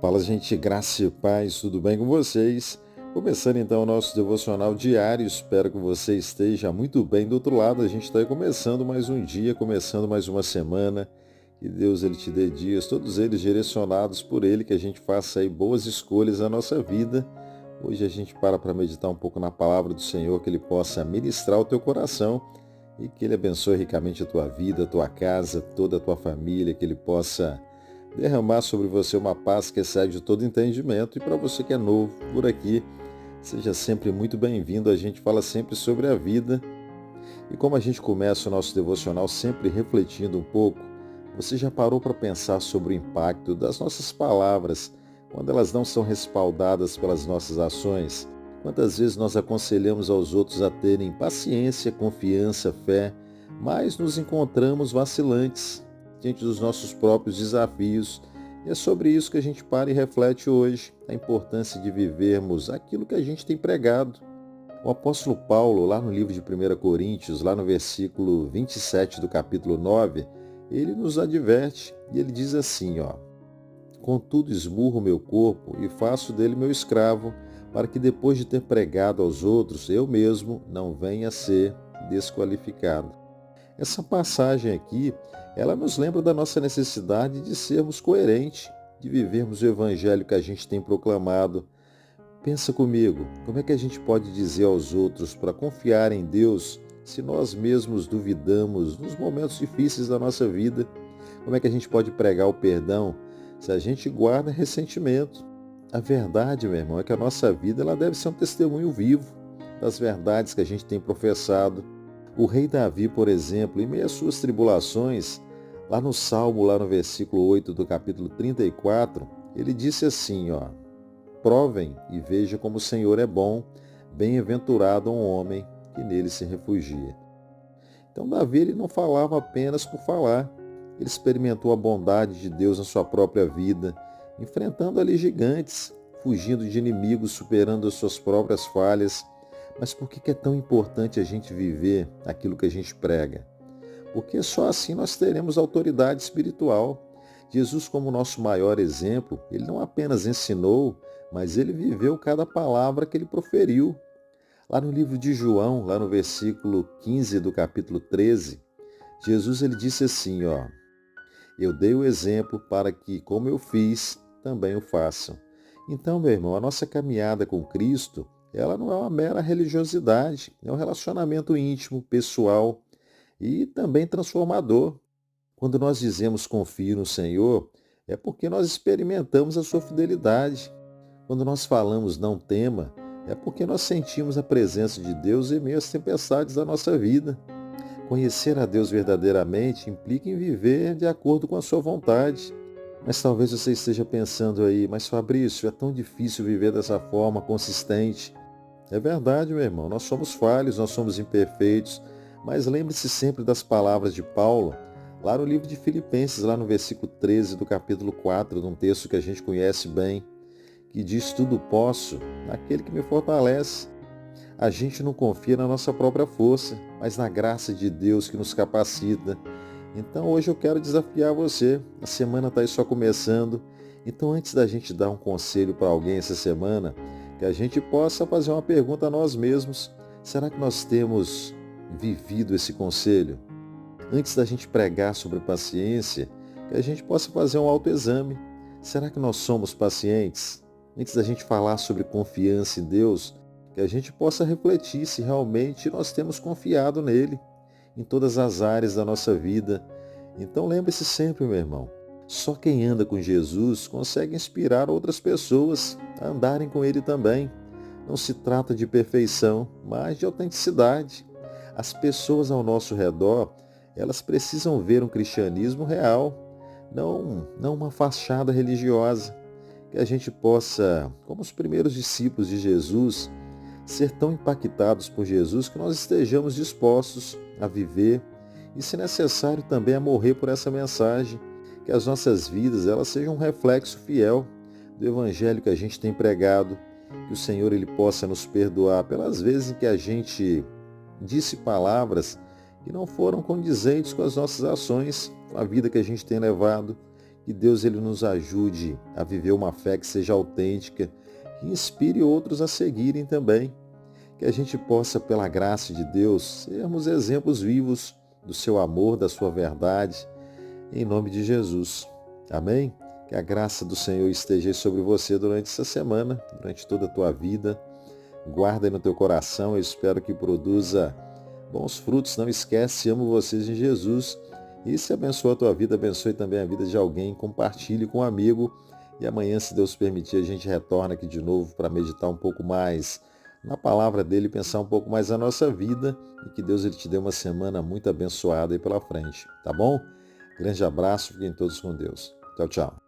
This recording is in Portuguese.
Fala, gente, graça e paz, tudo bem com vocês? Começando então o nosso devocional diário, espero que você esteja muito bem do outro lado. A gente está aí começando mais um dia, começando mais uma semana. Que Deus ele te dê dias, todos eles direcionados por Ele, que a gente faça aí boas escolhas na nossa vida. Hoje a gente para meditar um pouco na palavra do Senhor, que Ele possa ministrar o teu coração e que Ele abençoe ricamente a tua vida, a tua casa, toda a tua família, que Ele possa derramar sobre você uma paz que excede todo entendimento. E para você que é novo por aqui, seja sempre muito bem-vindo. A gente fala sempre sobre a vida. E como a gente começa o nosso devocional sempre refletindo um pouco, você já parou para pensar sobre o impacto das nossas palavras quando elas não são respaldadas pelas nossas ações? Quantas vezes nós aconselhamos aos outros a terem paciência, confiança, fé, mas nos encontramos vacilantes diante dos nossos próprios desafios. E é sobre isso que a gente para e reflete hoje, a importância de vivermos aquilo que a gente tem pregado. O apóstolo Paulo, lá no livro de 1 Coríntios, lá no versículo 27 do capítulo 9, ele nos adverte e ele diz assim, contudo esmurro meu corpo e faço dele meu escravo, para que depois de ter pregado aos outros, eu mesmo não venha a ser desqualificado. Essa passagem aqui, ela nos lembra da nossa necessidade de sermos coerentes, de vivermos o evangelho que a gente tem proclamado. Pensa comigo, como é que a gente pode dizer aos outros para confiar em Deus se nós mesmos duvidamos nos momentos difíceis da nossa vida? Como é que a gente pode pregar o perdão se a gente guarda ressentimento? A verdade, meu irmão, é que a nossa vida ela deve ser um testemunho vivo das verdades que a gente tem professado. O rei Davi, por exemplo, em meio às suas tribulações, lá no Salmo, lá no versículo 8 do capítulo 34, ele disse assim, provem e veja como o Senhor é bom, bem-aventurado um homem que nele se refugia. Então Davi ele não falava apenas por falar, ele experimentou a bondade de Deus na sua própria vida, enfrentando ali gigantes, fugindo de inimigos, superando as suas próprias falhas. Mas por que é tão importante a gente viver aquilo que a gente prega? Porque só assim nós teremos autoridade espiritual. Jesus, como nosso maior exemplo, ele não apenas ensinou, mas ele viveu cada palavra que ele proferiu. Lá no livro de João, lá no versículo 15 do capítulo 13, Jesus ele disse assim, eu dei o exemplo para que, como eu fiz, também o façam. Então, meu irmão, a nossa caminhada com Cristo, ela não é uma mera religiosidade, é um relacionamento íntimo, pessoal e também transformador. Quando nós dizemos confio no Senhor, é porque nós experimentamos a sua fidelidade. Quando nós falamos não tema, é porque nós sentimos a presença de Deus em meio às tempestades da nossa vida. Conhecer a Deus verdadeiramente implica em viver de acordo com a sua vontade. Mas talvez você esteja pensando aí, mas Fabrício, é tão difícil viver dessa forma consistente. É verdade, meu irmão, nós somos falhos, nós somos imperfeitos, mas lembre-se sempre das palavras de Paulo, lá no livro de Filipenses, lá no versículo 13 do capítulo 4, num texto que a gente conhece bem, que diz tudo posso naquele que me fortalece. A gente não confia na nossa própria força, mas na graça de Deus que nos capacita. Então hoje eu quero desafiar você. A semana está aí só começando. Então antes da gente dar um conselho para alguém essa semana, que a gente possa fazer uma pergunta a nós mesmos. Será que nós temos vivido esse conselho? Antes da gente pregar sobre paciência, que a gente possa fazer um autoexame. Será que nós somos pacientes? Antes da gente falar sobre confiança em Deus, que a gente possa refletir se realmente nós temos confiado nele em todas as áreas da nossa vida. Então lembre-se sempre, meu irmão, só quem anda com Jesus consegue inspirar outras pessoas a andarem com ele também. Não se trata de perfeição, mas de autenticidade. As pessoas ao nosso redor, elas precisam ver um cristianismo real, não uma fachada religiosa. Que a gente possa, como os primeiros discípulos de Jesus, ser tão impactados por Jesus que nós estejamos dispostos a viver e, se necessário, também a morrer por essa mensagem, que as nossas vidas elas sejam um reflexo fiel do evangelho que a gente tem pregado, que o Senhor ele possa nos perdoar pelas vezes em que a gente disse palavras que não foram condizentes com as nossas ações, com a vida que a gente tem levado, Que Deus ele nos ajude a viver uma fé que seja autêntica, que inspire outros a seguirem também. Que a gente possa, pela graça de Deus, sermos exemplos vivos do seu amor, da sua verdade, em nome de Jesus. Amém? Que a graça do Senhor esteja sobre você durante essa semana, durante toda a tua vida. Guarda aí no teu coração, eu espero que produza bons frutos. Não esquece, amo vocês em Jesus. E se abençoa a tua vida, abençoe também a vida de alguém, compartilhe com um amigo. E amanhã, se Deus permitir, a gente retorna aqui de novo para meditar um pouco mais na palavra dele, pensar um pouco mais na nossa vida e que Deus ele te dê uma semana muito abençoada aí pela frente, tá bom? Grande abraço, fiquem todos com Deus. Tchau, tchau.